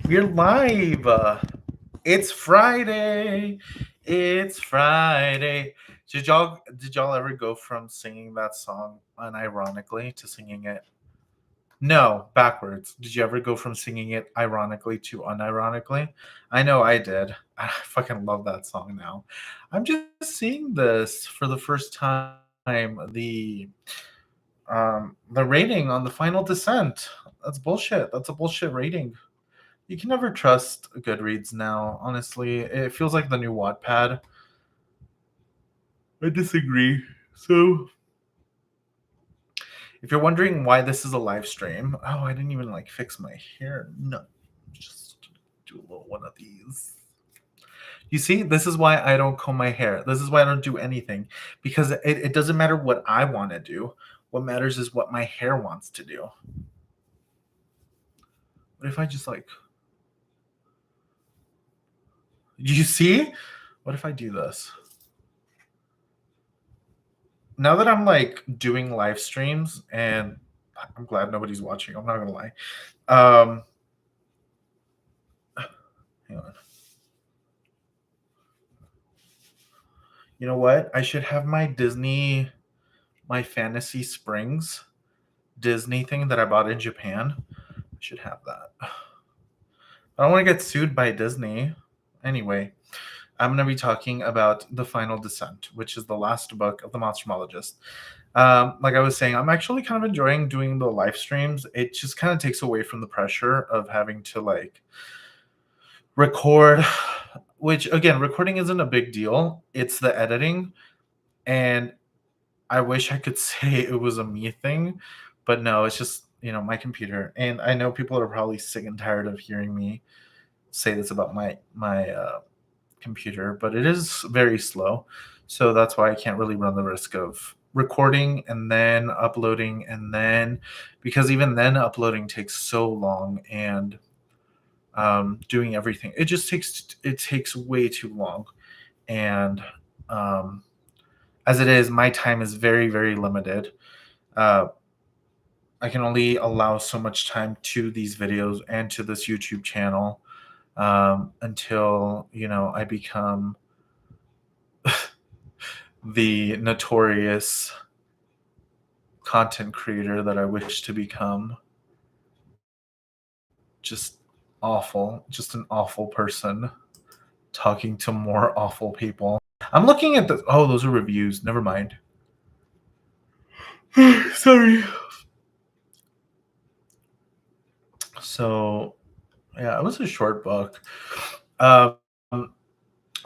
We're live. It's Friday. It's Friday. Did y'all ever go from singing that song unironically to singing it? No, backwards. Did you ever go from singing it ironically to unironically? I know I did. I fucking love that song now. I'm just seeing this for the first time. The rating on the Final Descent. That's bullshit. That's a bullshit rating. You can never trust Goodreads now, honestly. It feels like the new Wattpad. I disagree. So, if you're wondering why this is a live stream, oh, I didn't even like fix my hair. No, just do a little one of these. You see, this is why I don't comb my hair. This is why I don't do anything because it doesn't matter what I want to do. What matters is what my hair wants to do. What if I just like, you see? What if I do this? Now that I'm like doing live streams and I'm glad nobody's watching, I'm not gonna lie. Um Hang on. You know what? I should have my Fantasy Springs Disney thing that I bought in Japan. I should have that. I don't want to get sued by Disney. Anyway, I'm going to be talking about The Final Descent, which is the last book of the Monstermologist. Like I was saying, I'm actually kind of enjoying doing the live streams. It just kind of takes away from the pressure of having to like record, which again, recording isn't a big deal. It's the editing. And I wish I could say it was a me thing, but no, it's just, my computer. And I know people are probably sick and tired of hearing me say this about my computer, but it is very slow. So that's why I can't really run the risk of recording and then uploading and then because even then uploading takes so long and doing everything. It takes way too long, and um, as it is, my time is very very limited. Uh, I can only allow so much time to these videos and to this YouTube channel until I become the notorious content creator that I wish to become. Just awful, just an awful person talking to more awful people. I'm looking at the. Oh, those are reviews. Never mind. Sorry. So, yeah, it was a short book. Um,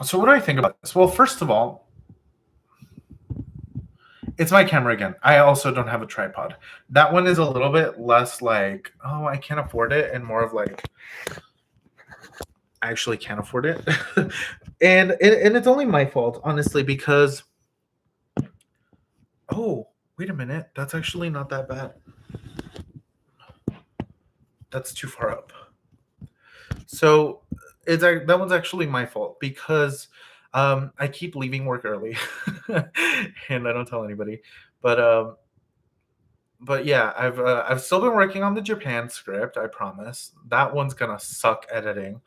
so, what do I think about this? Well, first of all, it's my camera again. I also don't have a tripod. That one is a little bit less like, oh, I can't afford it, and more of like, I actually can't afford it. And it's only my fault, honestly, because, oh, wait a minute. That's actually not that bad. That's too far up. So that one's actually my fault because I keep leaving work early, and I don't tell anybody. But but yeah, I've still been working on the Japan script. I promise that one's gonna suck editing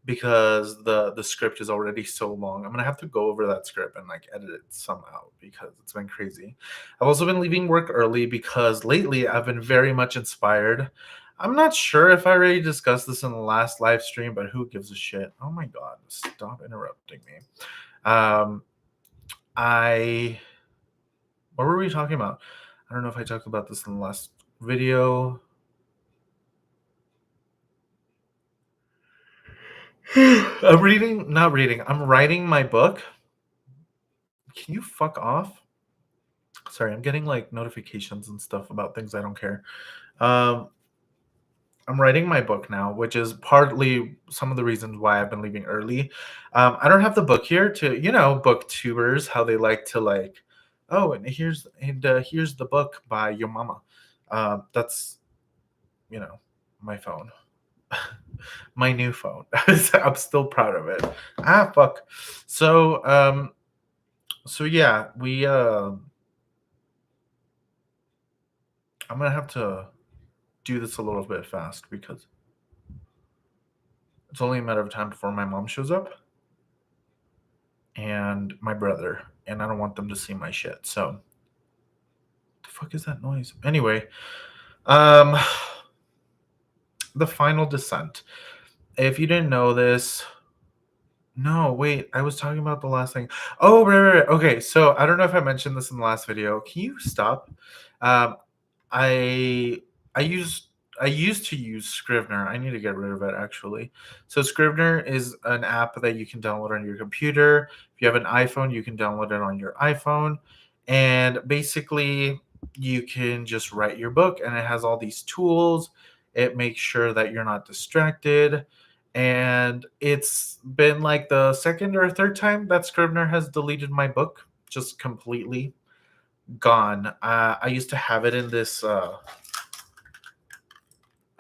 because the script is already so long. I'm gonna have to go over that script and like edit it somehow because it's been crazy. I've also been leaving work early because lately I've been very much inspired. I'm not sure if I already discussed this in the last live stream, but who gives a shit? Oh my god, stop interrupting me. Um, I what were we talking about? I don't know if I talked about this in the last video. Not reading. I'm writing my book. Can you fuck off? Sorry, I'm getting like notifications and stuff about things I don't care. Um, I'm writing my book now, which is partly some of the reasons why I've been leaving early. I don't have the book here to, booktubers how they like to like, oh, and here's the book by your mama. That's you know my phone, my new phone. I'm still proud of it. Ah, fuck. So so yeah, we I'm gonna have to do this a little bit fast because It's only a matter of time before my mom shows up and my brother, and I don't want them to see my shit. So, the fuck is that noise? Anyway, um, the final descent. If you didn't know this, no, wait, I was talking about the last thing. Oh, right. Okay, so I don't know if I mentioned this in the last video. Can you stop? Um, I I used I used to use Scrivener. I need to get rid of it actually. So Scrivener is an app that you can download on your computer. If you have an iPhone, you can download it on your iPhone. And basically you can just write your book and it has all these tools. It makes sure that you're not distracted. And it's been like the second or third time that Scrivener has deleted my book just completely gone. I used to have it in this. I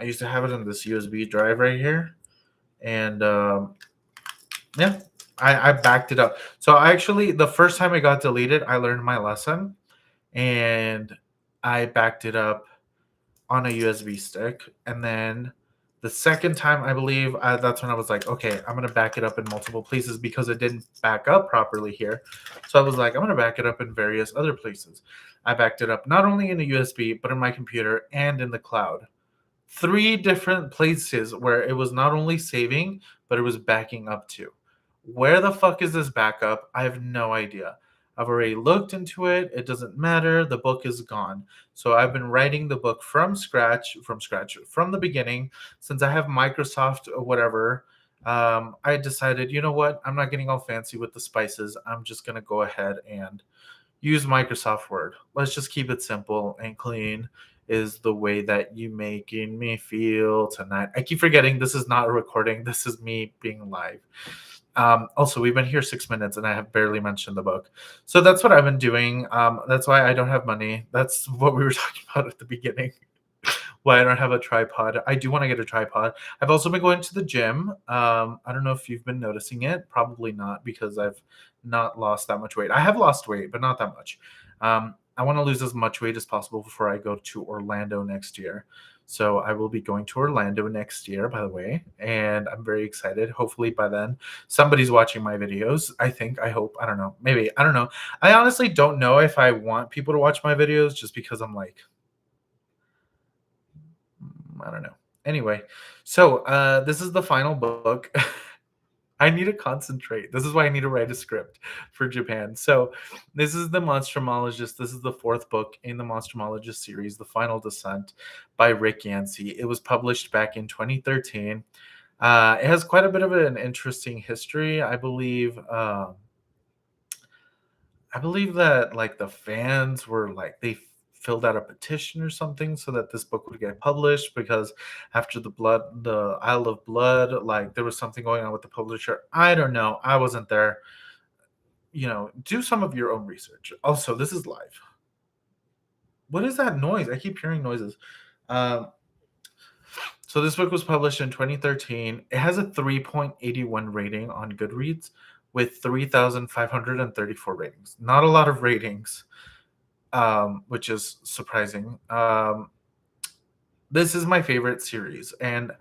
used to have it in this USB drive right here, and yeah, I backed it up. So I actually, the first time it got deleted, I learned my lesson, and I backed it up on a USB stick, and then the second time, I believe, that's when I was like, okay, I'm gonna back it up in multiple places because it didn't back up properly here. So I was like, I'm gonna back it up in various other places. I backed it up not only in a USB, but in my computer and in the cloud. Three different places where it was not only saving, but it was backing up to. Where the fuck is this backup? I have no idea. I've already looked into it. It doesn't matter. The book is gone. So I've been writing the book from the beginning. Since I have Microsoft or whatever, I decided, you know what? I'm not getting all fancy with the spices. I'm just going to go ahead and use Microsoft Word. Let's just keep it simple and clean is the way that you making me feel tonight. I keep forgetting this is not a recording. This is me being live. Also, we've been here 6 minutes and I have barely mentioned the book. So that's what I've been doing. That's why I don't have money. That's what we were talking about at the beginning. Why I don't have a tripod. I do want to get a tripod. I've also been going to the gym. I don't know if you've been noticing it. Probably not because I've not lost that much weight. I have lost weight, but not that much. I want to lose as much weight as possible before I go to Orlando next year. So I will be going to Orlando next year, by the way, and I'm very excited. Hopefully by then somebody's watching my videos. I think, I hope, I don't know. Maybe, I don't know. I honestly don't know if I want people to watch my videos just because I'm like, I don't know. Anyway, so this is the final book. I need to concentrate. This is why I need to write a script for Japan. So, this is the Monstrumologist. This is the fourth book in the Monstrumologist series, The Final Descent by Rick Yancey. It was published back in 2013. It has quite a bit of an interesting history. I believe that like the fans were like they filled out a petition or something so that this book would get published because after the Isle of Blood, like there was something going on with the publisher. I don't know. I wasn't there. Do some of your own research. Also, this is live. What is that noise? I keep hearing noises. Um, so this book was published in 2013. It has a 3.81 rating on Goodreads with 3,534 ratings. Not a lot of ratings, which is surprising. This is my favorite series, and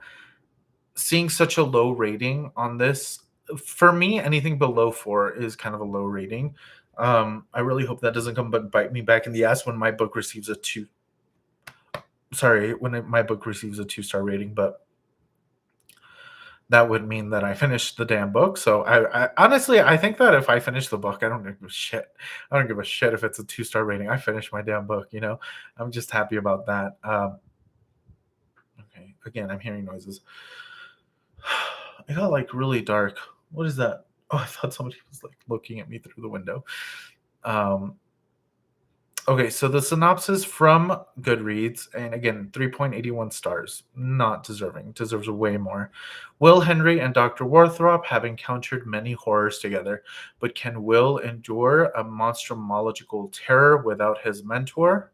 seeing such a low rating on this, for me, anything below 4 is kind of a low rating. I really hope that doesn't come but bite me back in the ass when my book receives a 2. Sorry, my book receives a 2-star rating, but that would mean that I finished the damn book. So I honestly, I think that if I finish the book, I don't give a shit. I don't give a shit if it's a 2-star rating. I finished my damn book. I'm just happy about that. Okay, again, I'm hearing noises. It got like really dark. What is that? Oh, I thought somebody was like looking at me through the window. Um, Okay, so the synopsis from Goodreads, and again, 3.81 stars. Not deserving. Deserves way more. Will Henry and Dr. Warthrop have encountered many horrors together, but can Will endure a monstrumological terror without his mentor?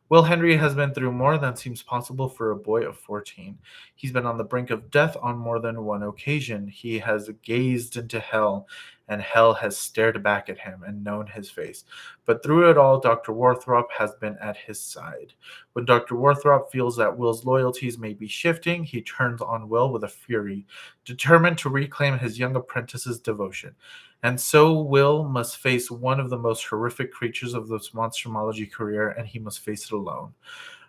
Will Henry has been through more than seems possible for a boy of 14. He's been on the brink of death on more than one occasion. He has gazed into hell and hell has stared back at him and known his face. But through it all, Dr. Warthrop has been at his side. When Dr. Warthrop feels that Will's loyalties may be shifting, he turns on Will with a fury, determined to reclaim his young apprentice's devotion. And so Will must face one of the most horrific creatures of this monstromology career, and he must face it alone.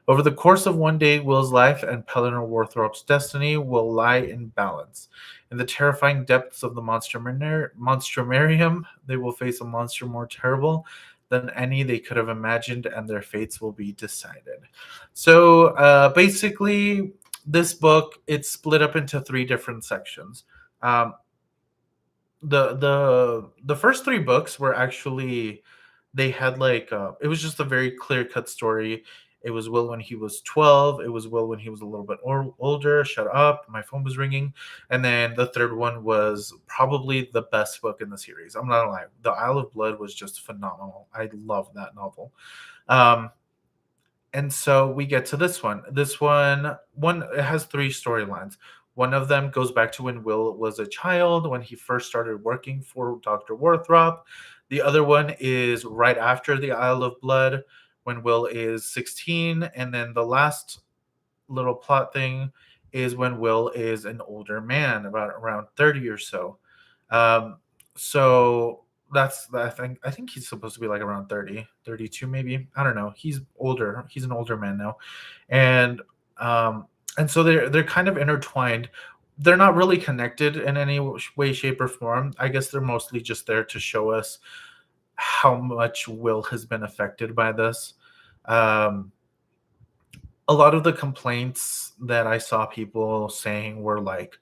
Over the course of one day, Will's life and Pellinor Warthrop's destiny will lie in balance. In the terrifying depths of the monstrumarium, they will face a monster more terrible than any they could have imagined, and their fates will be decided. So basically, this book, it's split up into three different sections. Um, the first three books were actually, they had like it was just a very clear cut story. It was Will when he was 12, it was Will when he was a little bit older. Shut up, my phone was ringing. And then the third one was probably the best book in the series. I'm not gonna lie, The Isle of Blood was just phenomenal. I love that novel. um and so we get to this one. This one, it has three storylines. One of them goes back to when Will was a child, when he first started working for Dr. Warthrop. The other one is right after the Isle of Blood, when Will is 16. And then the last little plot thing is when Will is an older man, about around 30 or so. Um, so I think he's supposed to be like around 30, 32 maybe. I don't know. He's older. He's an older man now. And um and so they're kind of intertwined. They're not really connected in any way, shape, or form. I guess they're mostly just there to show us how much Will has been affected by this. Um, a lot of the complaints that I saw people saying were like,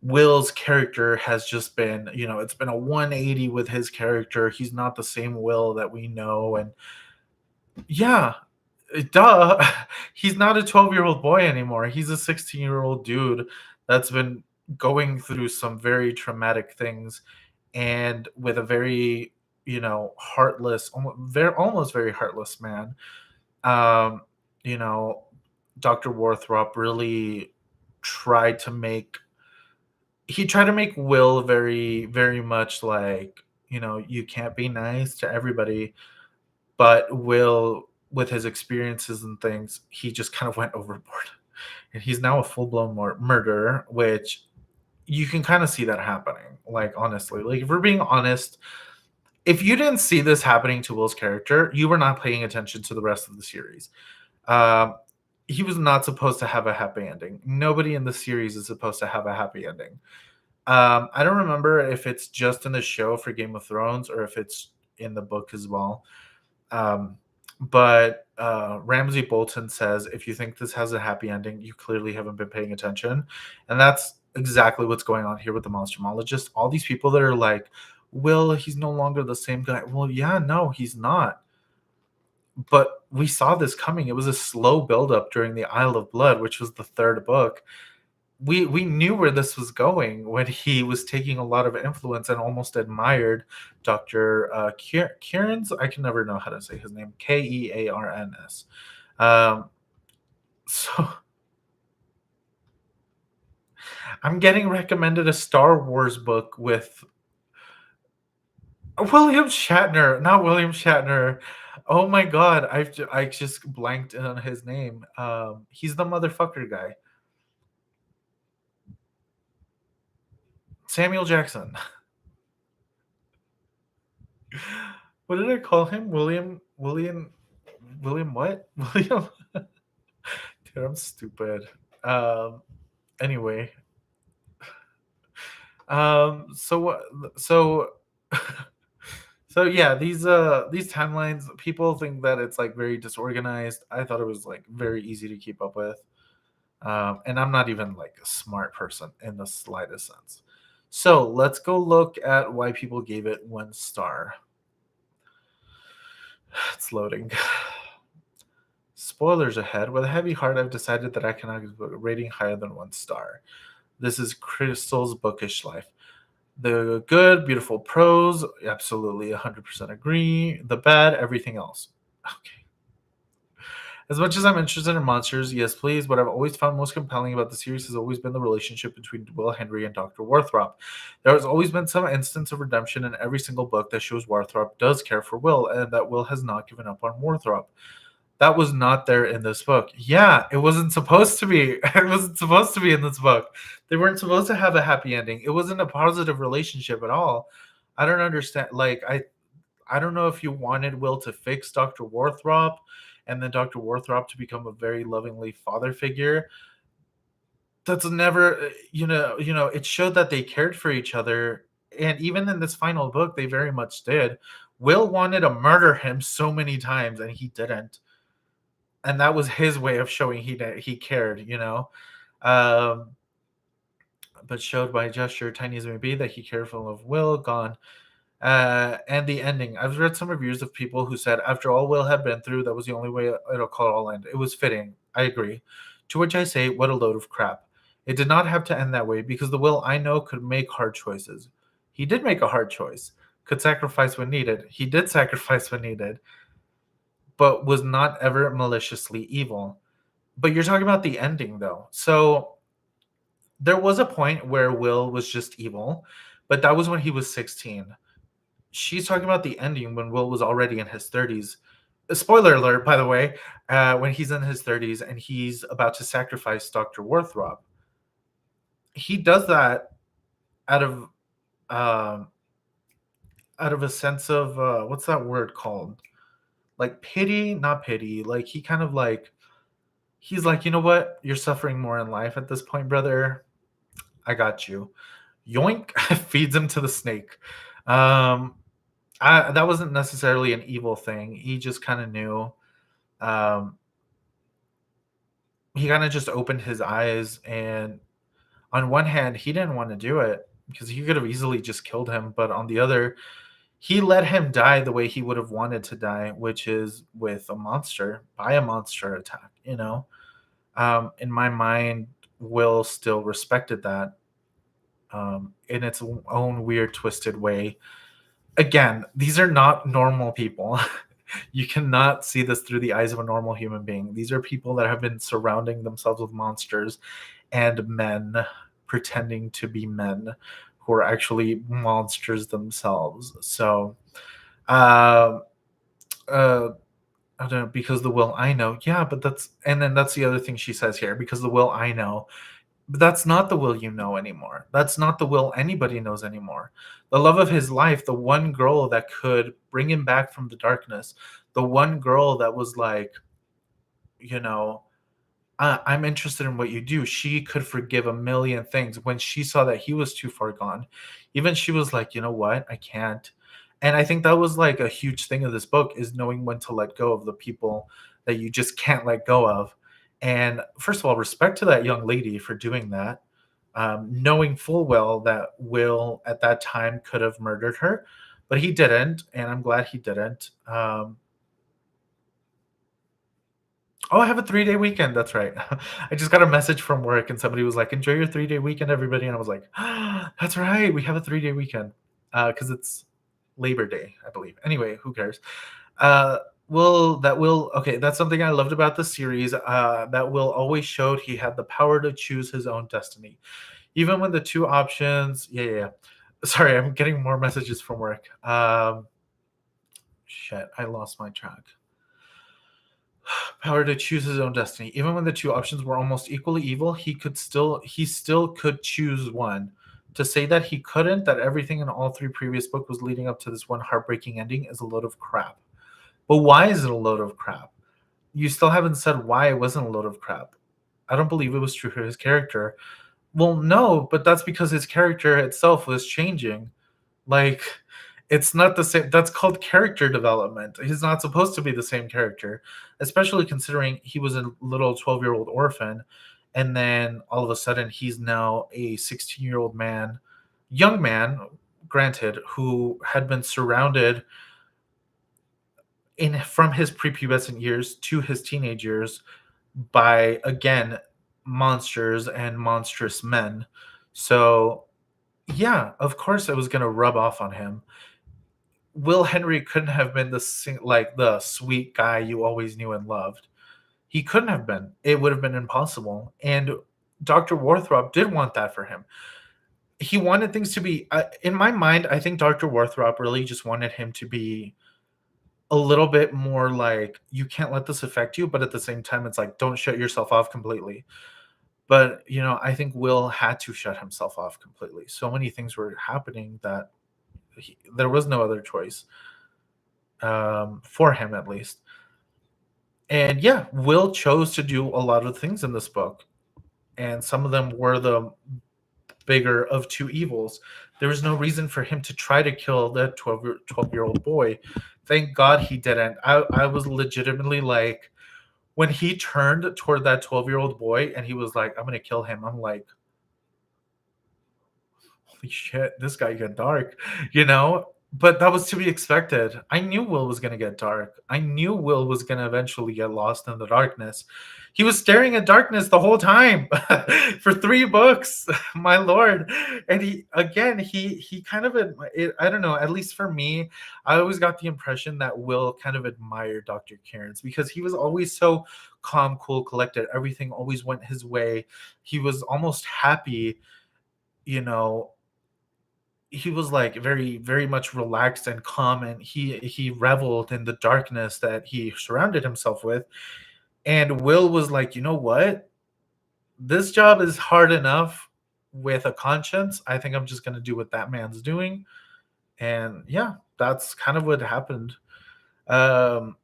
Will's character has just been, it's been a 180 with his character. He's not the same Will that we know. And yeah, duh. He's not a 12-year-old boy anymore. He's a 16-year-old dude that's been going through some very traumatic things, and with a very, heartless, almost very heartless man. Um, you know, Dr. Warthrop really tried to make Will very, very much like, you can't be nice to everybody. But Will, with his experiences and things, he just kind of went overboard. And he's now a full blown murderer, which you can kind of see that happening. Like, honestly, like, if we're being honest, if you didn't see this happening to Will's character, you were not paying attention to the rest of the series. Um, he was not supposed to have a happy ending. Nobody in the series is supposed to have a happy ending. I don't remember if it's just in the show for Game of Thrones or if it's in the book as well. Um, but Ramsay Bolton says, if you think this has a happy ending, you clearly haven't been paying attention. And that's exactly what's going on here with the Monstrumologist. All these people that are like, Will, he's no longer the same guy. Well, yeah, no, he's not. But we saw this coming. It was a slow buildup during the Isle of Blood, which was the third book. We knew where this was going when he was taking a lot of influence and almost admired Dr. Kieran's. I can never know how to say his name. Kearns. Um, so I'm getting recommended a Star Wars book with William Shatner, not William Shatner. Oh my god, I just blanked on his name. He's the motherfucker guy. Samuel Jackson. What did I call him? William what? William. Dude, I'm stupid. Um anyway. So what so so yeah, these timelines, people think that it's like very disorganized. I thought it was like very easy to keep up with. And I'm not even like a smart person in the slightest sense. So let's go look at why people gave it 1 star. It's loading. Spoilers ahead. With a heavy heart, I've decided that I cannot give a rating higher than 1 star. This is Crystal's bookish life. The good, beautiful prose, absolutely 100% agree. The bad, everything else. Okay. As much as I'm interested in monsters, yes, please. What I've always found most compelling about the series has always been the relationship between Will Henry and Dr. Warthrop. There has always been some instance of redemption in every single book that shows Warthrop does care for Will and that Will has not given up on Warthrop. That was not there in this book. Yeah, it wasn't supposed to be. It wasn't supposed to be in this book. They weren't supposed to have a happy ending. It wasn't a positive relationship at all. I don't understand. I don't know if you wanted Will to fix Dr. Warthrop and then Dr. Warthrop to become a very lovingly father figure. That's never it showed that they cared for each other, and even in this final book they very much did. Will wanted to murder him so many times and he didn't. And that was his way of showing he cared. Um but showed by gesture, tiny as it may be, that he cared for the love of Will gone. And the ending. I've read some reviews of people who said, after all Will had been through, that was the only way it'll call it all end. It was fitting. I agree. To which I say, what a load of crap. It did not have to end that way because the Will I know could make hard choices. He did make a hard choice, could sacrifice when needed. He did sacrifice when needed, but was not ever maliciously evil. But you're talking about the ending, though. So there was a point where Will was just evil, but that was when he was 16. She's talking about the ending when Will was already in his 30s. Spoiler alert, by the way, when he's in his 30s and he's about to sacrifice Dr. Warthrop. He does that out of um, out of a sense of what's that word called? Like pity, not pity. Like he kind of like he's like, you know what? You're suffering more in life at this point, brother. I got you. Yoink feeds him to the snake. Um, that wasn't necessarily an evil thing. He just kind of knew. Um, he kind of just opened his eyes, and on one hand, he didn't want to do it because he could have easily just killed him, but on the other, he let him die the way he would have wanted to die, which is with a monster by a monster attack. In my mind, Will still respected that in its own weird, twisted way. Again, these are not normal people. You cannot see this through the eyes of a normal human being. These are people that have been surrounding themselves with monsters and men pretending to be men who are actually monsters themselves. So, uh, uh, I don't know, because the will I know. Yeah, but and then that's the other thing she says here, because the will I know. But that's not the will you know anymore. That's not the will anybody knows anymore. The love of his life, the one girl that could bring him back from the darkness, the one girl that was like, you know, I'm interested in what you do. She could forgive a million things. When she saw that he was too far gone, even she was like, you know what? I can't. And I think that was like a huge thing of this book is knowing when to let go of the people that you just can't let go of. And first of all, respect to that young lady for doing that, knowing full well that Will at that time could have murdered her, but he didn't. And I'm glad he didn't. Oh, I have a 3-day weekend. That's right. I just got a message from work and somebody was like, "Enjoy your 3-day weekend, everybody." And I was like, "That's right. We have a 3-day weekend." Because it's Labor Day, I believe. Anyway, who cares? Uh, will okay, that's something I loved about the series. That Will always showed he had the power to choose his own destiny. Even when the two options, yeah, yeah, yeah. Sorry, I'm getting more messages from work. Shit, I lost my track. Power to choose his own destiny. Even when the two options were almost equally evil, he still could choose one. To say that he couldn't, that everything in all three previous books was leading up to this one heartbreaking ending is a load of crap. But why is it a load of crap? You still haven't said why it wasn't a load of crap. I don't believe it was true for his character. Well, no, but that's because his character itself was changing. Like, it's not the same. That's called character development. He's not supposed to be the same character, especially considering he was a little 12-year-old orphan. And then all of a sudden, he's now a 16-year-old man, young man, granted, who had been surrounded in from his prepubescent years to his teenage years by, again, monsters and monstrous men. So, yeah, of course it was going to rub off on him. Will Henry couldn't have been the sweet guy you always knew and loved. He couldn't have been. It would have been impossible. And Dr. Warthrop did want that for him. He wanted things to be, in my mind, I think Dr. Warthrop really just wanted him to be a little bit more like, you can't let this affect you, but at the same time, it's like, don't shut yourself off completely. But, I think Will had to shut himself off completely. So many things were happening that there was no other choice, for him at least. And yeah, Will chose to do a lot of things in this book, and some of them were the bigger of two evils. There was no reason for him to try to kill that 12-year-old boy. Thank God he didn't. I was legitimately like, when he turned toward that 12-year-old boy and he was like, I'm going to kill him, I'm like, holy shit, this guy got dark, you know? But that was to be expected. I knew Will was going to get dark. I knew Will was going to eventually get lost in the darkness. He was staring at darkness the whole time for 3 books, my lord. And he kind of, I don't know, at least for me, I always got the impression that Will kind of admired Dr. Cairns because he was always so calm, cool, collected. Everything always went his way. He was almost happy, you know, he was like very very much relaxed and calm, and he reveled in the darkness that he surrounded himself with. And Will was like, you know what, this job is hard enough with a conscience. I think I'm just going to do what that man's doing. And yeah, that's kind of what happened. um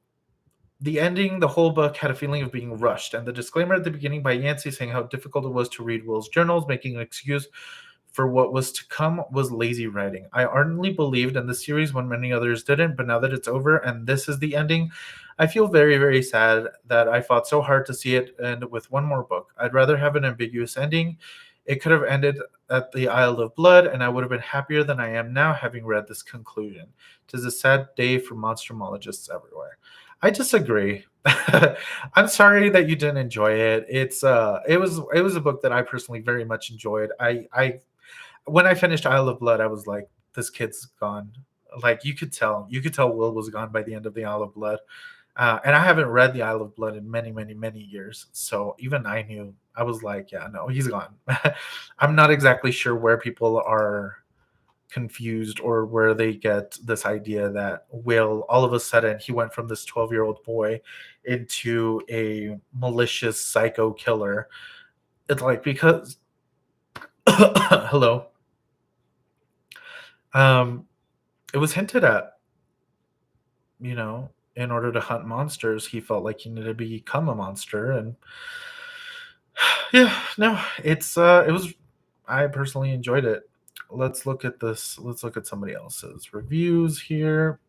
the ending, the whole book had a feeling of being rushed, and the disclaimer at the beginning by Yancey saying how difficult it was to read Will's journals, making an excuse for what was to come, was lazy writing. I ardently believed in the series when many others didn't, but now that it's over and this is the ending, I feel very, very sad that I fought so hard to see it end with one more book. I'd rather have an ambiguous ending. It could have ended at the Isle of Blood, and I would have been happier than I am now having read this conclusion. Tis a sad day for monstromologists everywhere. I disagree. I'm sorry that you didn't enjoy it. It was a book that I personally very much enjoyed. I when I finished Isle of Blood, I was like, this kid's gone. Like you could tell Will was gone by the end of the Isle of Blood. And I haven't read the Isle of Blood in many, many, many years. So even I knew, I was like, yeah, no, he's gone. I'm not exactly sure where people are confused or where they get this idea that Will, all of a sudden, he went from this 12-year-old boy into a malicious psycho killer. It's like, because, hello, um, it was hinted at, in order to hunt monsters, he felt like he needed to become a monster. And yeah, no, it was, I personally enjoyed it. Let's look at this. Let's look at somebody else's reviews here.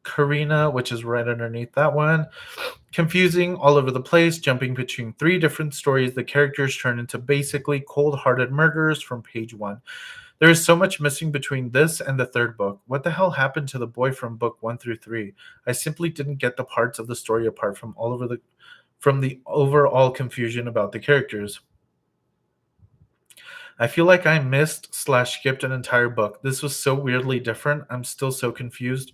Karina, which is right underneath that one. Confusing, all over the place, jumping between 3 different stories. The characters turn into basically cold hearted murderers from page 1. There is so much missing between this and the third book. What the hell happened to the boy from book 1 through 3? I simply didn't get the parts of the story apart from the overall confusion about the characters. I feel like I missed slash skipped an entire book. This was so weirdly different. I'm still so confused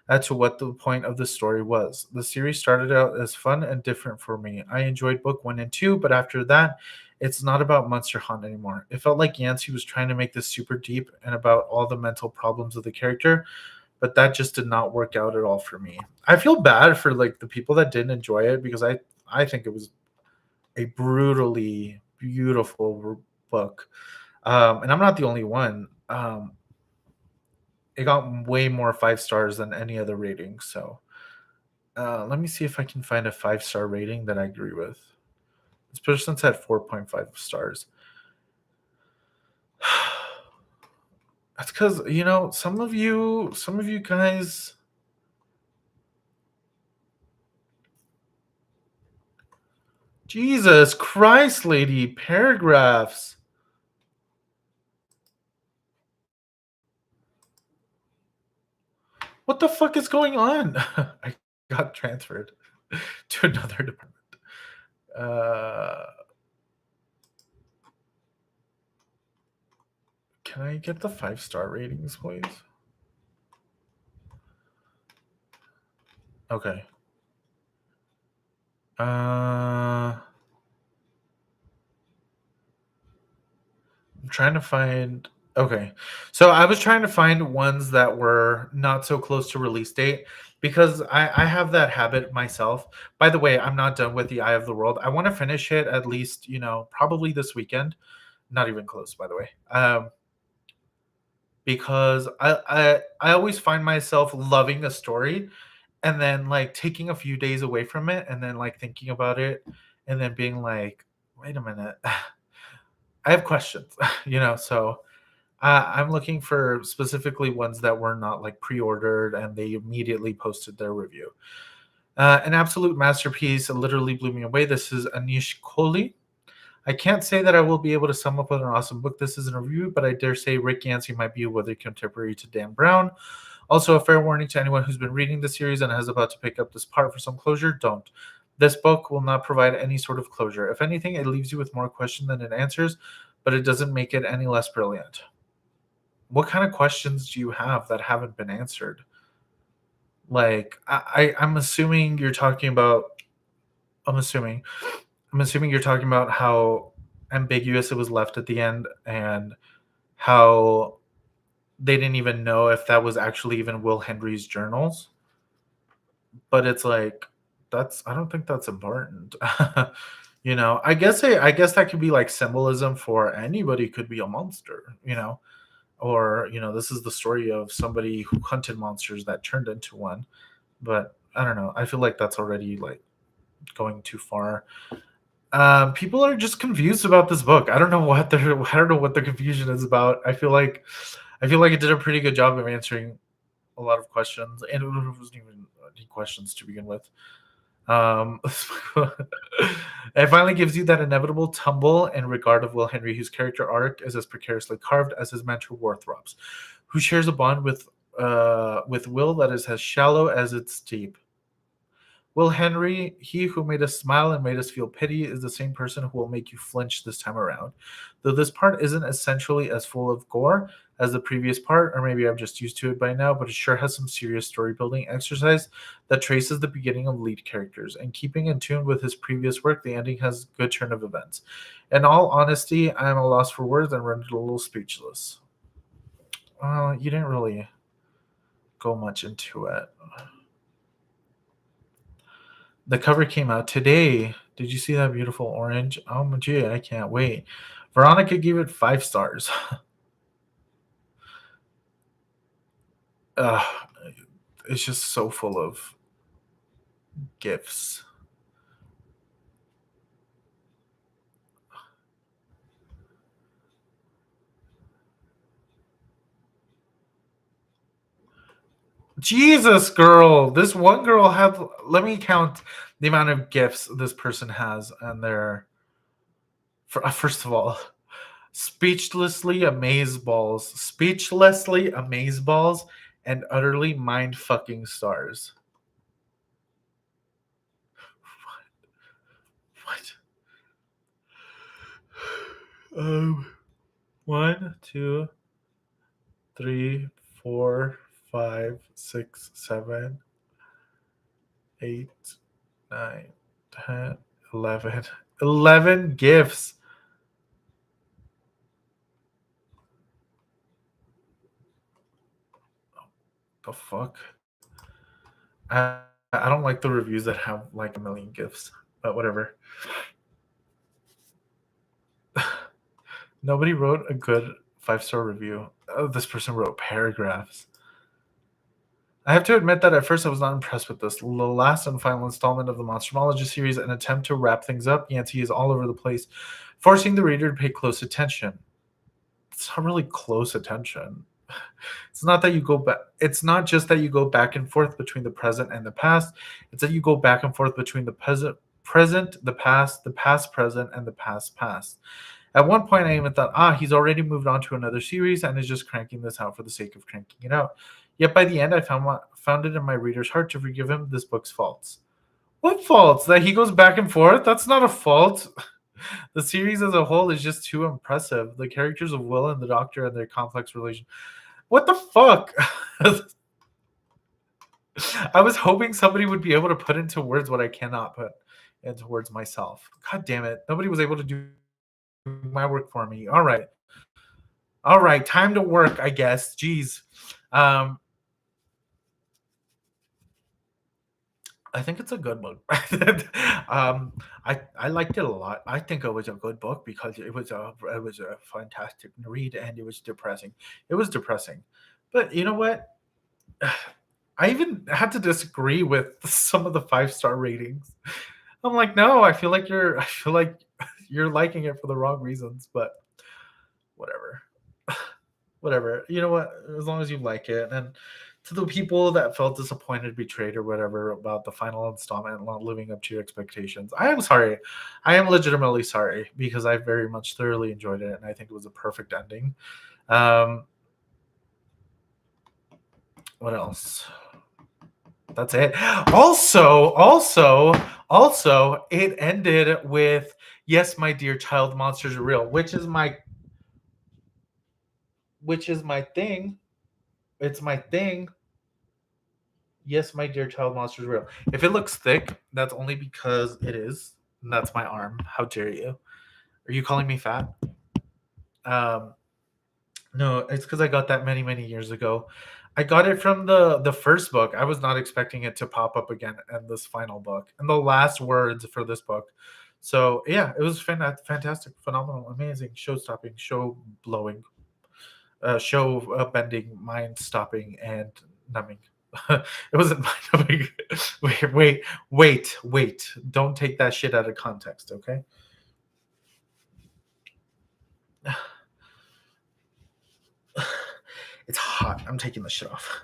as to what the point of the story was. The series started out as fun and different for me. I enjoyed book 1 and 2, but after that, it's not about Monster Hunt anymore. It felt like Yancey was trying to make this super deep and about all the mental problems of the character, but that just did not work out at all for me. I feel bad for like the people that didn't enjoy it, because I think it was a brutally beautiful book. And I'm not the only one. It got way more 5 stars than any other rating. So let me see if I can find a 5-star rating that I agree with. This person's at 4.5 stars. That's because some of you guys. Jesus Christ, lady, paragraphs. What the fuck is going on? I got transferred to another department. Uh, can I get the 5-star ratings, please? Okay. I'm trying to find. Okay, so I was trying to find ones that were not so close to release date because I have that habit myself. By the way, I'm not done with the Eye of the World. I want to finish it at least, probably this weekend. Not even close, by the way. Because I always find myself loving a story and then like taking a few days away from it and then like thinking about it and then being like, wait a minute, I have questions, So I'm looking for specifically ones that were not like pre-ordered and they immediately posted their review. An absolute masterpiece. It literally blew me away. This is Anish Kohli. I can't say that I will be able to sum up with an awesome book. This is a review, but I dare say Rick Yancey might be a worthy contemporary to Dan Brown. Also, a fair warning to anyone who's been reading the series and is about to pick up this part for some closure, don't. This book will not provide any sort of closure. If anything, it leaves you with more question than it answers, but it doesn't make it any less brilliant. What kind of questions do you have that haven't been answered? Like, I'm assuming you're talking about. I'm assuming. I'm assuming you're talking about how ambiguous it was left at the end and how they didn't even know if that was actually even Will Henry's journals. But it's like I don't think that's important. I guess that could be like symbolism for anybody could be a monster. Or this is the story of somebody who hunted monsters that turned into one. But I don't know. I feel like that's already like going too far. People are just confused about this book. I don't know what the confusion is about. I feel like it did a pretty good job of answering a lot of questions, and it wasn't even any questions to begin with. Um, it finally gives you that inevitable tumble in regard of Will Henry, whose character arc is as precariously carved as his mentor Warthrop's, who shares a bond with Will that is as shallow as it's deep. Will Henry, he who made us smile and made us feel pity, is the same person who will make you flinch this time around. Though this part isn't essentially as full of gore as the previous part, or maybe I'm just used to it by now, but it sure has some serious story building exercise that traces the beginning of lead characters. And keeping in tune with his previous work, the ending has a good turn of events. In all honesty, I am a loss for words and rendered a little speechless. You didn't really go much into it. The cover came out today. Did you see that beautiful orange? Oh my gee, I can't wait. Veronica gave it 5 stars. Ugh, it's just so full of gifts. Jesus, girl. This one girl had. Let me count the amount of gifts this person has, and they're. First of all, speechlessly amazed balls, and utterly mind fucking stars. What? Um, 1, 2, 3, 4, 5, 6, 7, 8, 9, 10, 11. 11 gifts. The fuck? I don't like the reviews that have like a million gifts, but whatever. Nobody wrote a good 5-star review. Oh, this person wrote paragraphs. I have to admit that at first I was not impressed with this. The last and final installment of the Monstermology series, an attempt to wrap things up, Yancey is all over the place, forcing the reader to pay close attention. It's not really close attention. It's not that you go back. It's not just that you go back and forth between the present and the past. It's that you go back and forth between the present, the past, present, and the past. At one point, I even thought, he's already moved on to another series and is just cranking this out for the sake of cranking it out. Yet by the end, I found it in my reader's heart to forgive him this book's faults. What faults? That he goes back and forth? That's not a fault. The series as a whole is just too impressive. The characters of Will and the Doctor and their complex relation. What the fuck? I was hoping somebody would be able to put into words what I cannot put and towards myself. God damn it. Nobody was able to do my work for me. All right. All right. Time to work, I guess. Jeez. Um, I think it's a good book. I liked it a lot. I think it was a good book because it was a fantastic read and it was depressing. It was depressing, but you know what? I even had to disagree with some of the 5-star ratings. I'm like, no, I feel like you're liking it for the wrong reasons, but whatever. Whatever. You know what? As long as you like it. And to the people that felt disappointed, betrayed, or whatever about the final installment not living up to your expectations, I am sorry. I am legitimately sorry because I very much thoroughly enjoyed it and I think it was a perfect ending. Um, what else? That's it. Also, it ended with "Yes, my dear child, monsters are real," which is my thing. It's my thing. Yes, my dear child, monsters are real. If it looks thick, that's only because it is. And that's my arm. How dare you? Are you calling me fat? Um, no, it's because I got that many, many years ago. I got it from the first book. I was not expecting it to pop up again in this final book and the last words for this book. So yeah, it was fantastic, phenomenal, amazing, show stopping, show blowing, show bending, mind stopping, and numbing. It wasn't mind numbing. Wait. Don't take that shit out of context, okay? It's hot. I'm taking the shit off.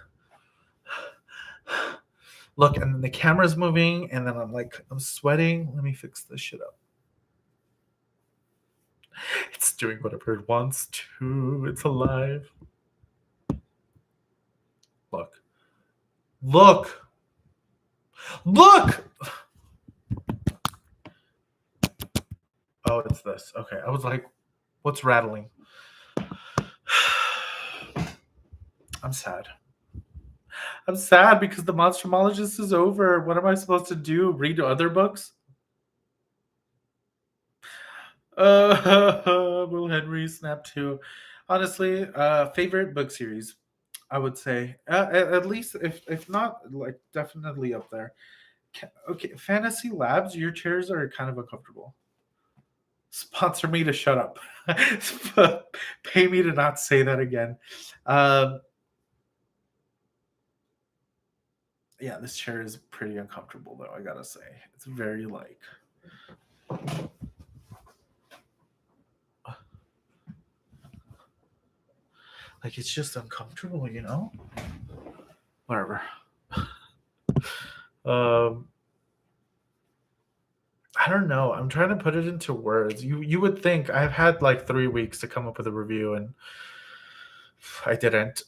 Look, and then the camera's moving, and then I'm sweating. Let me fix this shit up. It's doing whatever it wants to. It's alive. Look. Look. Look. Oh, it's this. Okay. I was like, what's rattling? I'm sad. I'm sad because the Monstromologist is over. What am I supposed to do? Read other books? Will Henry Snap 2. Honestly, favorite book series, I would say. At least, if not, like, definitely up there. Okay, Fantasy Labs, your chairs are kind of uncomfortable. Sponsor me to shut up. Pay me to not say that again. Um, yeah, this chair is pretty uncomfortable, though, I gotta say. It's very, like it's just uncomfortable, you know? Whatever. Um, I don't know. I'm trying to put it into words. You would think I've had like 3 weeks to come up with a review, and I didn't.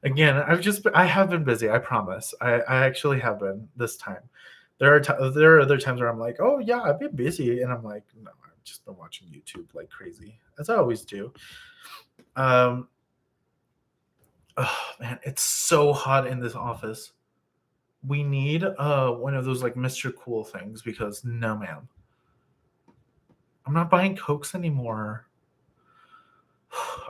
Again, I have been busy. I promise. I actually have been this time. There are other times where I'm like, oh yeah, I've been busy, and I'm like, no, I've just been watching YouTube like crazy, as I always do. Um, oh man, it's so hot in this office. We need one of those like Mr. Cool things because no, ma'am, I'm not buying Cokes anymore.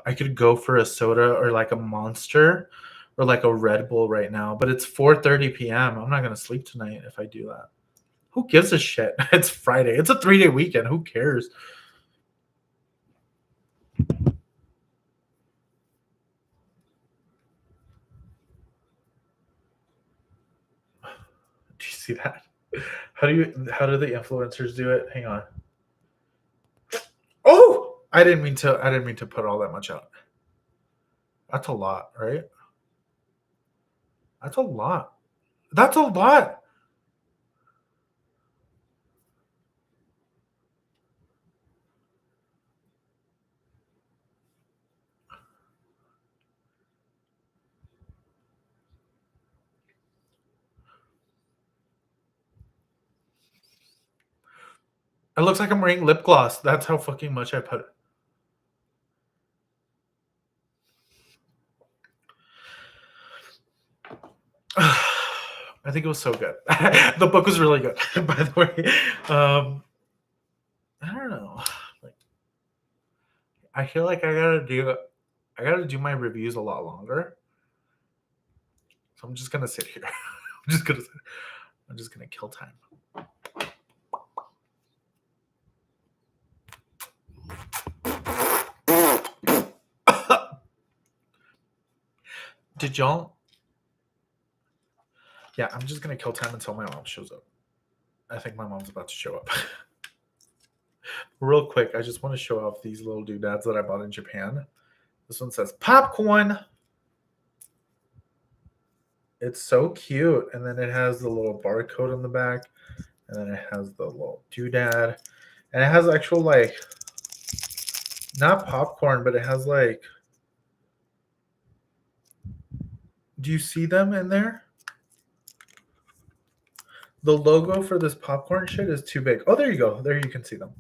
I could go for a soda or like a Monster or like a Red Bull right now, but it's 4:30 p.m. I'm not gonna sleep tonight if I do that. Who gives a shit? It's Friday. It's a 3-day weekend. Who cares? Do you see that? How do the influencers do it? Hang on. Oh, I didn't mean to put all that much out. That's a lot, right? That's a lot. That's a lot. It looks like I'm wearing lip gloss. That's how fucking much I put. I think it was so good. The book was really good, by the way. I don't know. Like, I feel like I gotta do my reviews a lot longer. So I'm just gonna sit here. I'm just gonna kill time. Did y'all? Yeah, I'm just gonna kill time until my mom shows up. I think my mom's about to show up. Real quick, I just want to show off these little doodads that I bought in Japan. This one says popcorn. It's so cute. And then it has the little barcode on the back. And then it has the little doodad. And it has actual, like, not popcorn, but it has, like, do you see them in there? The logo for this popcorn shit is too big. Oh, there you go. There you can see them.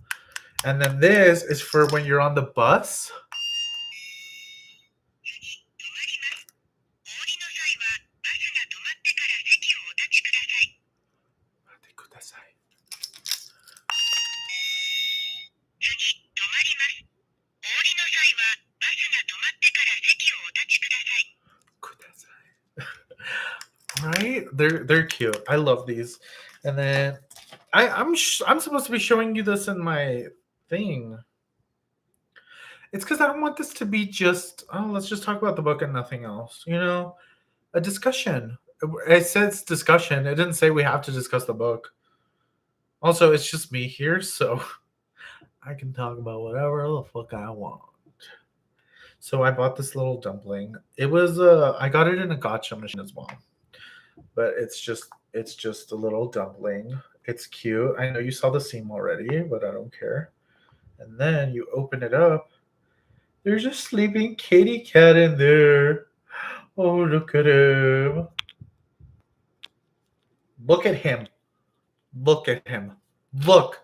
And then this is for when you're on the bus. Right? They're cute. I love these. And then I'm supposed to be showing you this in my thing. It's because I don't want this to be just, oh, let's just talk about the book and nothing else. You know, a discussion. It says discussion. It didn't say we have to discuss the book. Also, it's just me here, so I can talk about whatever the fuck I want. So I bought this little dumpling. It was I got it in a gotcha machine as well. But it's just a little dumpling. It's cute. I know you saw the seam already, but I don't care. And then you open it up. There's a sleeping kitty cat in there. Oh, look at him. Look at him. Look at him. Look.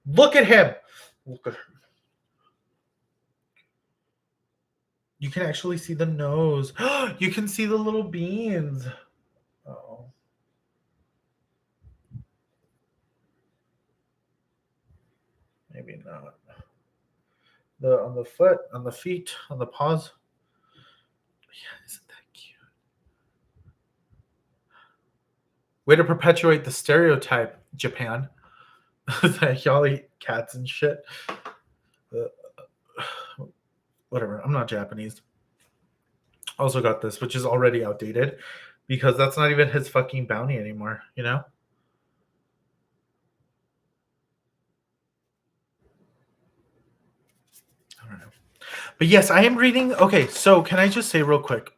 Look at him. Look at him. You can actually see the nose. You can see the little beans. Oh. Maybe not. On the foot, on the feet, on the paws. Yeah, isn't that cute? Way to perpetuate the stereotype, Japan. That y'all eat cats and shit. Whatever. I'm not Japanese. Also got this, which is already outdated because that's not even his fucking bounty anymore, you know? I don't know. But yes, I am reading. Okay, so can I just say real quick?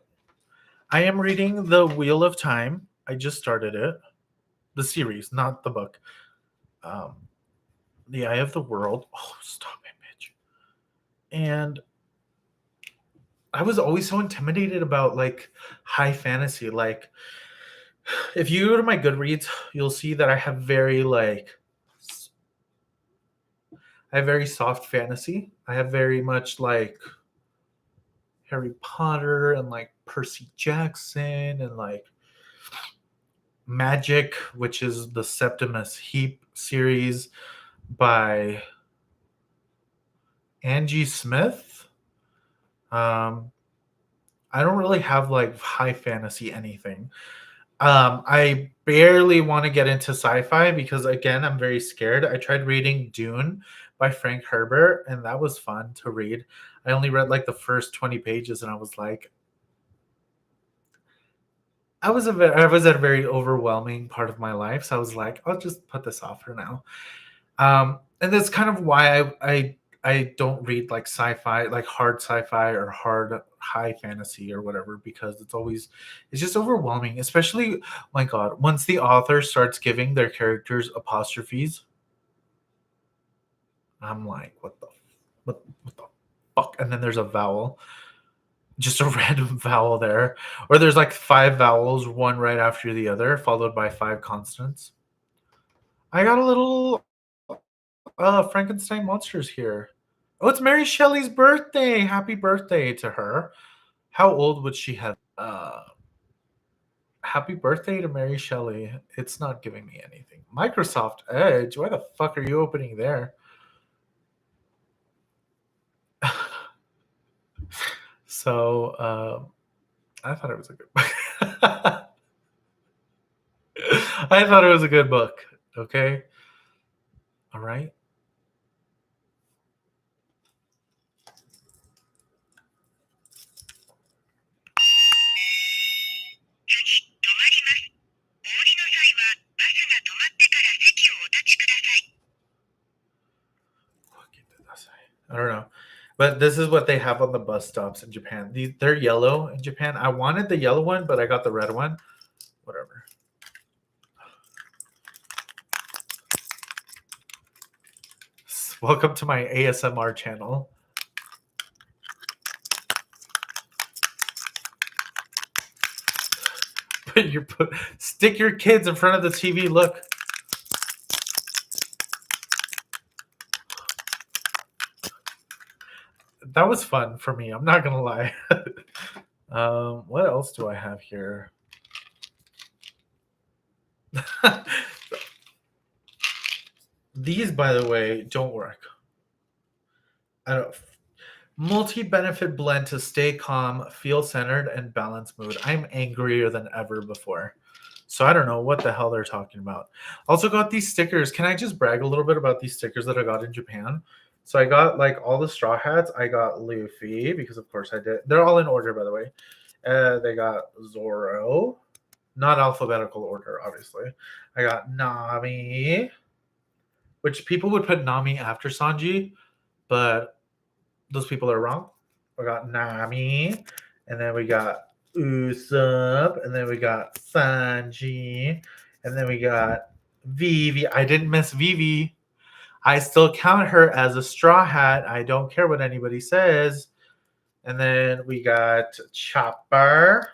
I am reading The Wheel of Time. I just started it. The series, not the book. The Eye of the World. Oh, stop it, bitch. And I was always so intimidated about like high fantasy. Like, if you go to my Goodreads, you'll see that I have very soft fantasy. I have very much like Harry Potter and like Percy Jackson and like Magic, which is the Septimus Heap series by Angie Smith. I don't really have like high fantasy anything. I barely want to get into sci-fi because again, I'm very scared. I tried reading Dune by Frank Herbert, and that was fun to read. I only read like the first 20 pages, and I was like, I was at a very overwhelming part of my life, so I was like, I'll just put this off for now. And that's kind of why I don't read like sci-fi, like hard sci-fi or hard high fantasy or whatever, because it's just overwhelming. Especially, my God, once the author starts giving their characters apostrophes, I'm like, what the fuck? And then there's a vowel, just a random vowel there, or there's like 5 vowels, one right after the other, followed by 5 consonants. I got a little Frankenstein monsters here. Oh, it's Mary Shelley's birthday. Happy birthday to her. How old would she have? Happy birthday to Mary Shelley. It's not giving me anything. Microsoft Edge. Why the fuck are you opening there? So I thought it was a good book. I thought it was a good book. Okay. All right. I don't know. But this is what they have on the bus stops in Japan. They're yellow in Japan. I wanted the yellow one, but I got the red one. Whatever. Welcome to my ASMR channel. Stick your kids in front of the TV. Look. That was fun for me. I'm not gonna lie. What else do I have here? These, by the way, don't work. I don't. Multi-benefit blend to stay calm, feel centered, and balanced mood. I'm angrier than ever before. So I don't know what the hell they're talking about. Also got these stickers. Can I just brag a little bit about these stickers that I got in Japan? So I got like all the straw hats. I got Luffy because of course I did. They're all in order, by the way. They got Zoro, not alphabetical order, obviously. I got Nami, which people would put Nami after Sanji, but those people are wrong. We got Nami, and then we got Usopp, and then we got Sanji, and then we got Vivi. I didn't miss Vivi. I still count her as a straw hat. I don't care what anybody says. And then we got Chopper,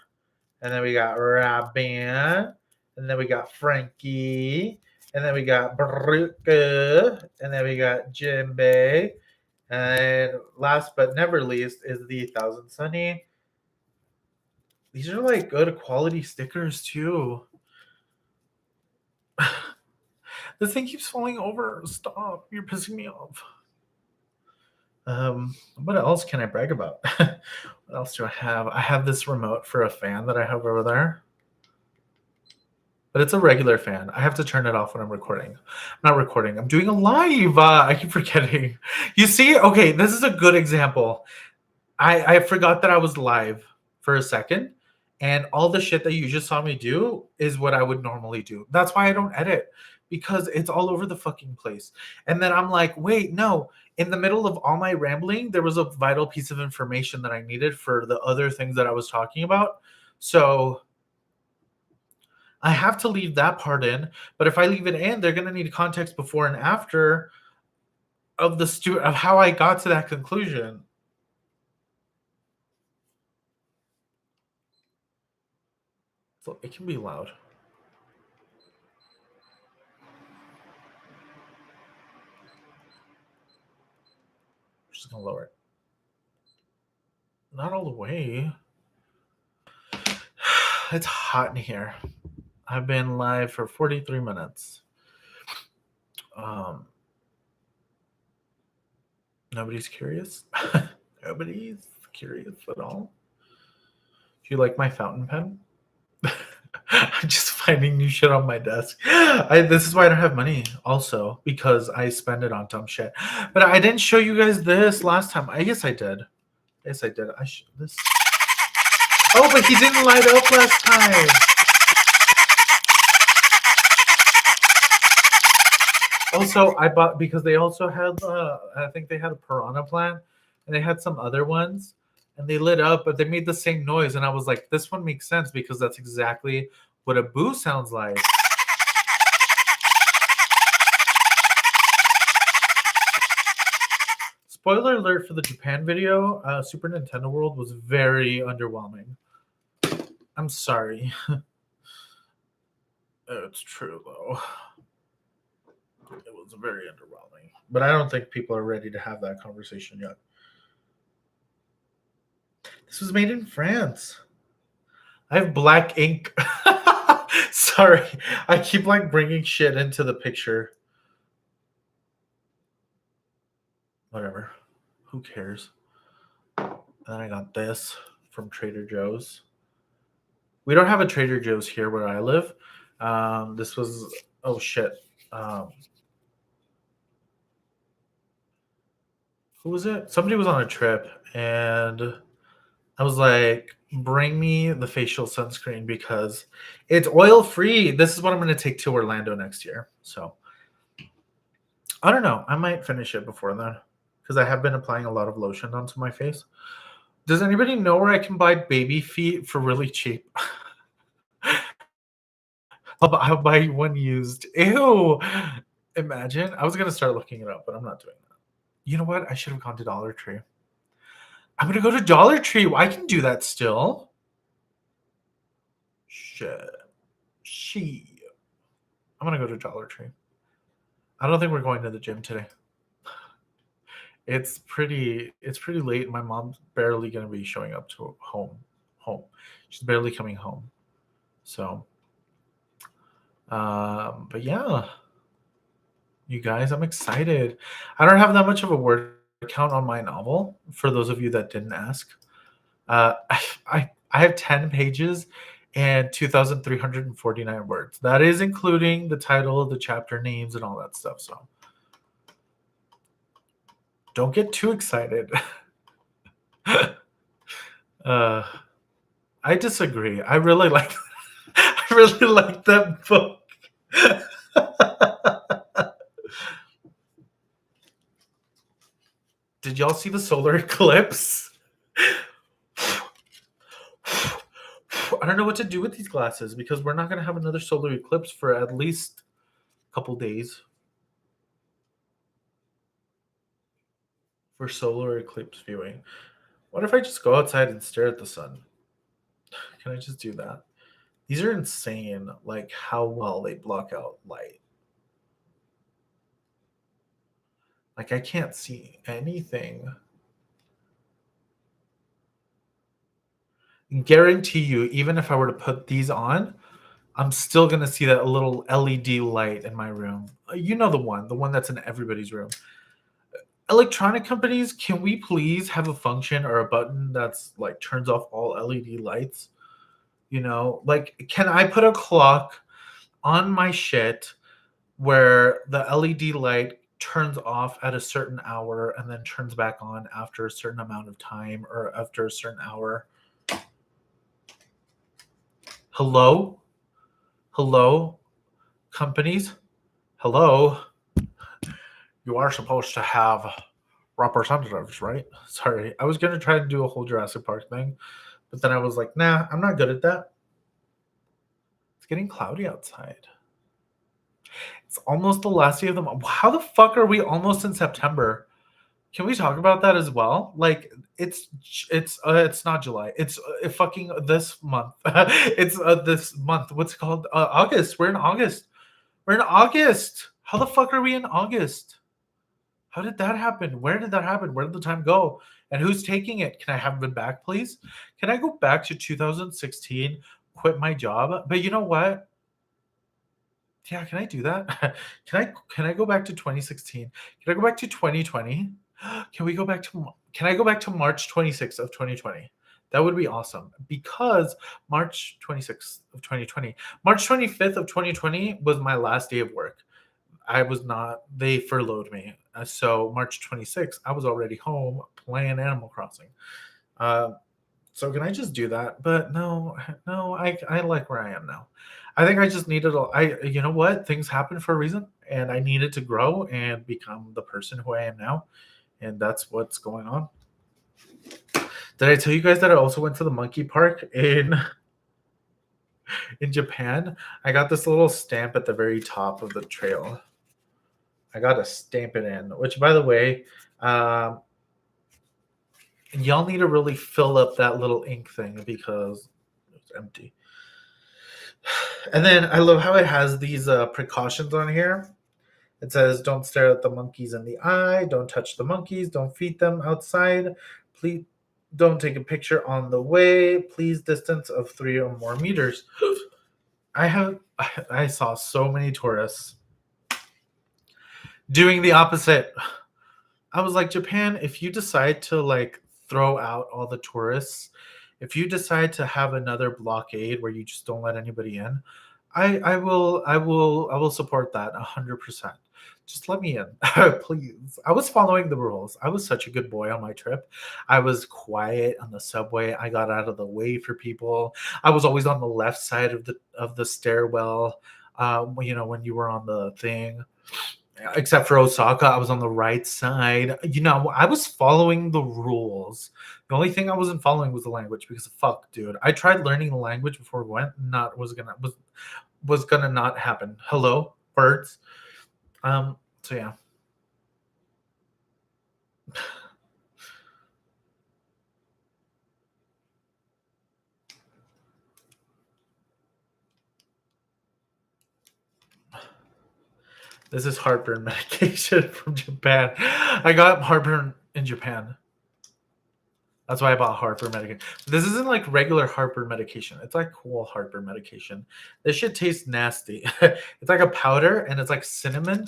and then we got Robin, and then we got Frankie, and then we got Baruka, and then we got Jinbei, and last but never least is the Thousand Sunny. These are like good quality stickers too. This thing keeps falling over. Stop. You're pissing me off. What else can I brag about? What else do I have? I have this remote for a fan that I have over there. But it's a regular fan. I have to turn it off when I'm recording. I'm not recording. I'm doing a live. I keep forgetting. You see? Okay, this is a good example. I forgot that I was live for a second, and all the shit that you just saw me do is what I would normally do. That's why I don't edit, because it's all over the fucking place. And then I'm like, wait, no. In the middle of all my rambling, there was a vital piece of information that I needed for the other things that I was talking about. So I have to leave that part in. But if I leave it in, they're gonna need context before and after of of how I got to that conclusion. So it can be loud. I'm just gonna lower it. Not all the way. It's hot in here. I've been live for 43 minutes. Nobody's curious. Nobody's curious at all. Do you like my fountain pen? I'm just finding new shit on my desk. This is why I don't have money, also, because I spend it on dumb shit. But I didn't show you guys this last time. I guess I did. Yes, I did. This. Oh, but he didn't light up last time. Also, I bought because they also had. I think they had a piranha plant, and they had some other ones, and they lit up, but they made the same noise, and I was like, "This one makes sense because that's exactly what a boo sounds like." Spoiler alert for the Japan video, Super Nintendo World was very underwhelming. I'm sorry. It's true, though. It was very underwhelming. But I don't think people are ready to have that conversation yet. This was made in France. I have black ink. Sorry, I keep like bringing shit into the picture. Whatever. Who cares? And then I got this from Trader Joe's. We don't have a Trader Joe's here where I live. This was oh shit. Um, who was it? Somebody was on a trip, and I was like, "Bring me the facial sunscreen because it's oil free." This is what I'm going to take to Orlando next year. So I don't know. I might finish it before then because I have been applying a lot of lotion onto my face. Does anybody know where I can buy baby feet for really cheap? I'll buy you one used. Ew. Imagine. I was gonna start looking it up, but I'm not doing that. You know what? I should have gone to Dollar Tree. I'm gonna go to Dollar Tree. I can do that still. Shit. She. I'm gonna go to Dollar Tree. I don't think we're going to the gym today. It's pretty late. My mom's barely gonna be showing up to home. She's barely coming home. So but yeah, you guys, I'm excited. I don't have that much of a word count on my novel, for those of you that didn't ask. I have 10 pages and 2,349 words. That is including the title, the chapter names, and all that stuff. So don't get too excited. uh, I disagree. I really like I really like that book. Did y'all see the solar eclipse? I don't know what to do with these glasses because we're not going to have another solar eclipse for at least a couple days for solar eclipse viewing. What if I just go outside and stare at the sun? Can I just do that? These are insane, like how well they block out light. Like I can't see anything. Guarantee you, even if I were to put these on, I'm still gonna see that little LED light in my room. You know the one that's in everybody's room. Electronic companies, can we please have a function or a button that's like turns off all LED lights? You know, like can I put a clock on my shit where the LED light turns off at a certain hour and then turns back on after a certain amount of time or after a certain hour? Hello? Hello? Companies? Hello? You are supposed to have representatives, right? Sorry. I was going to try to do a whole Jurassic Park thing, but then I was like, nah, I'm not good at that. It's getting cloudy outside. It's almost the last day of the month. How the fuck are we almost in September? Can we talk about that as well? Like it's not July. It's fucking this month. It's this month. What's it called? August. We're in August. We're in August. How the fuck are we in August? How did that happen? Where did that happen? Where did the time go? And who's taking it? Can I have it back, please? Can I go back to 2016, quit my job? But you know what? Yeah, can I do that? Can I go back to 2016? Can I go back to 2020? Can I go back to March 26th of 2020? That would be awesome because March 26th of 2020, March 25th of 2020 was my last day of work. I was not, they furloughed me. So March 26th, I was already home playing Animal Crossing. Uh, so can I just do that? But no, no, I like where I am now. I think I just needed you know what? Things happen for a reason and I needed to grow and become the person who I am now. And that's what's going on. Did I tell you guys that I also went to the monkey park in Japan? I got this little stamp at the very top of the trail. I got to stamp it in, which by the way, y'all need to really fill up that little ink thing because it's empty. And then I love how it has these precautions on here. It says, don't stare at the monkeys in the eye. Don't touch the monkeys. Don't feed them outside. Please don't take a picture on the way. Please distance of 3 or more meters. I saw so many tourists doing the opposite. I was like, Japan, if you decide to like throw out all the tourists, if you decide to have another blockade where you just don't let anybody in, I will support that 100%. Just let me in, please. I was following the rules. I was such a good boy on my trip. I was quiet on the subway. I got out of the way for people. I was always on the left side of the stairwell. When you were on the thing, except for Osaka, I was on the right side. I was following the rules. The only thing I wasn't following was the language because fuck, dude. I tried learning the language before we went. Not was gonna not happen. Hello, birds. So yeah. This is heartburn medication from Japan. I got heartburn in Japan. That's why I bought heartburn medication. This isn't like regular heartburn medication. It's like cool heartburn medication. This shit tastes nasty. It's like a powder and it's like cinnamon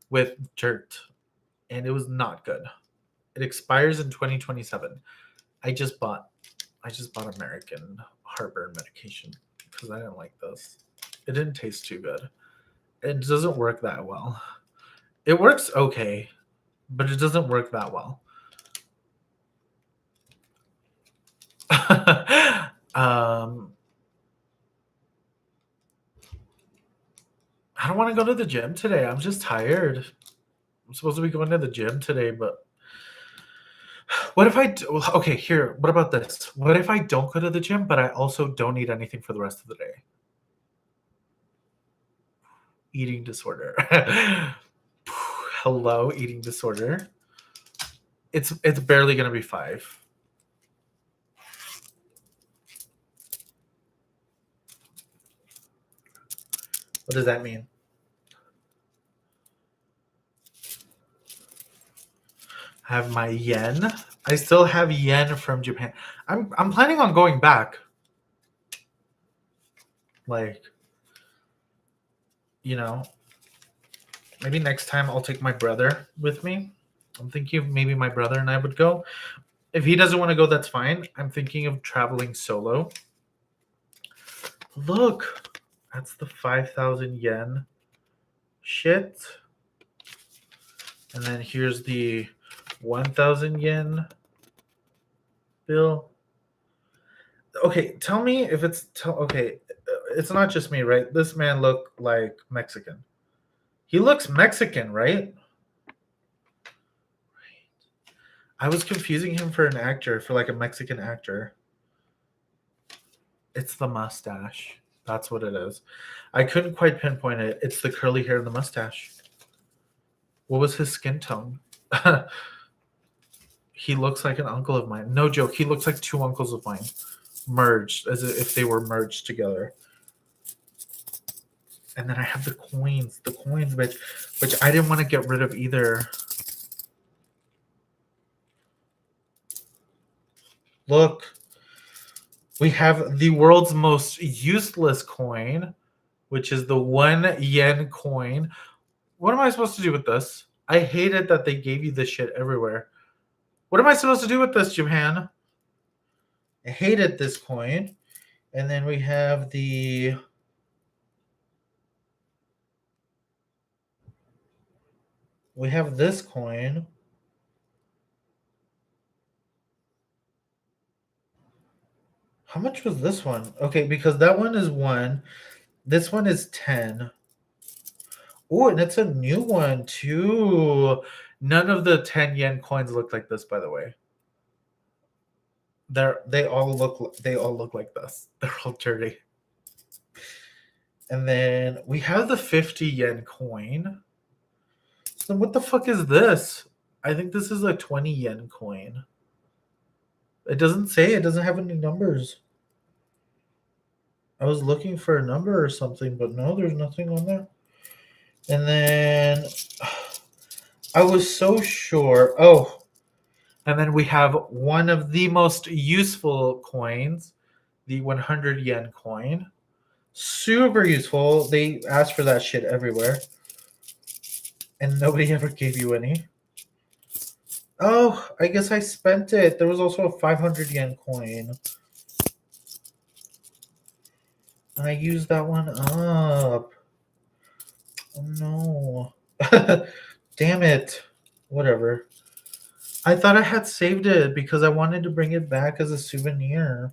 with dirt. And it was not good. It expires in 2027. I just bought American heartburn medication because I didn't like this. It didn't taste too good. It doesn't work that well. It works okay, but it doesn't work that well. I don't want to go to the gym today. I'm just tired. I'm supposed to be going to the gym today, but what if okay, here, what about this? What if I don't go to the gym, but I also don't eat anything for the rest of the day? Eating disorder. Hello, eating disorder. It's barely gonna be 5. What does that mean? I have my yen. I still have yen from Japan. I'm planning on going back. Like, maybe next time I'll take my brother with me. I'm thinking of maybe my brother and I would go. If he doesn't want to go, that's fine. I'm thinking of traveling solo. Look, that's the 5,000 yen shit. And then here's the 1,000 yen bill. Okay, tell me if okay. It's not just me, right? This man looked like Mexican. He looks Mexican, right? I was confusing him for an actor, for like a Mexican actor. It's the mustache. That's what it is. I couldn't quite pinpoint it. It's the curly hair and the mustache. What was his skin tone? He looks like an uncle of mine. No joke. He looks like 2 uncles of mine merged, as if they were merged together. And then I have the coins, which I didn't want to get rid of either. Look, we have the world's most useless coin, which is the 1 yen coin. What am I supposed to do with this? I hate it that they gave you this shit everywhere. What am I supposed to do with this, Japan? I hated this coin. And then we have the... We have this coin. How much was this one? Okay, because that one is 1. This one is 10. Oh, and it's a new one too. None of the 10 yen coins look like this, by the way. They all look like this. They're all dirty. And then we have the 50 yen coin. So what the fuck is this? I think this is a 20 yen coin. It doesn't say. It doesn't have any numbers. I was looking for a number or something, but no, there's nothing on there. And then I was so sure. Oh, and then we have one of the most useful coins, the 100 yen coin. Super useful. They ask for that shit everywhere. And nobody ever gave you any. Oh, I guess I spent it. There was also a 500 yen coin. I used that one up. Oh no. Damn it. Whatever. I thought I had saved it because I wanted to bring it back as a souvenir.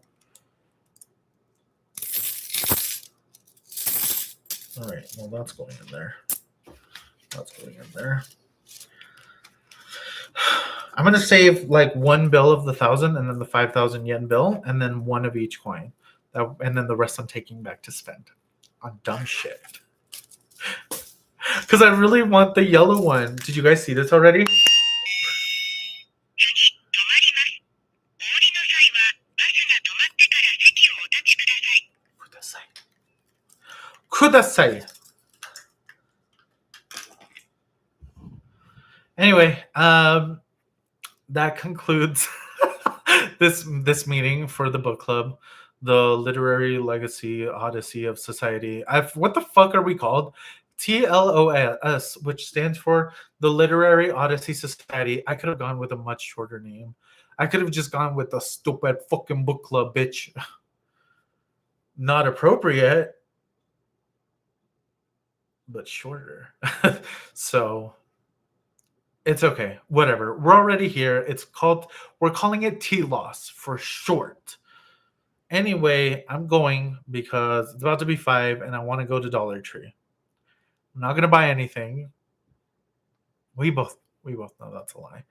All right, well, that's going in there. That's going in there. I'm going to save like one bill of the 1,000 and then the 5,000 yen bill and then one of each coin. And then the rest I'm taking back to spend on dumb shit. Because I really want the yellow one. Did you guys see this already? Kudasai. Anyway, that concludes this meeting for the book club, the Literary Legacy Odyssey of Society. What the fuck are we called? TLOS, which stands for the Literary Odyssey Society. I could have gone with a much shorter name. I could have just gone with the stupid fucking book club, bitch. Not appropriate, but shorter. So it's okay. Whatever. We're already here. We're calling it TLOS for short. Anyway, I'm going because it's about to be 5 and I want to go to Dollar Tree. I'm not gonna buy anything. We both know that's a lie.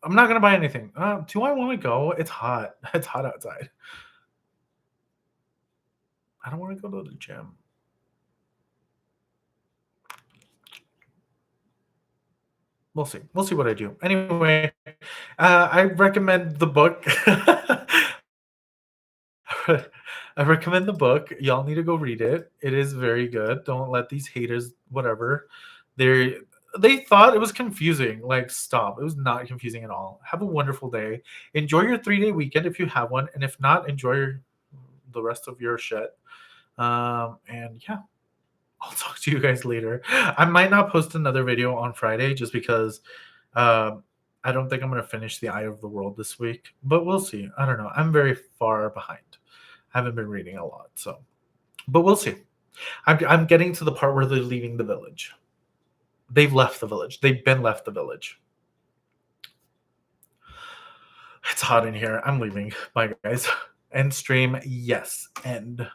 I'm not gonna buy anything. Do I want to go? It's hot. It's hot outside. I don't want to go to the gym. We'll see. We'll see what I do. Anyway, I recommend the book. I recommend the book. Y'all need to go read it. It is very good. Don't let these haters, whatever. They thought it was confusing. Like, stop. It was not confusing at all. Have a wonderful day. Enjoy your 3-day weekend if you have one, and if not, enjoy the rest of your shit. And yeah, I'll talk to you guys later. I might not post another video on Friday just because I don't think I'm going to finish The Eye of the World this week, but we'll see. I don't know. I'm very far behind. I haven't been reading a lot, but we'll see. I'm getting to the part where they're leaving the village. They've left the village. They've been left the village. It's hot in here. I'm leaving. Bye, guys. End stream. Yes. End.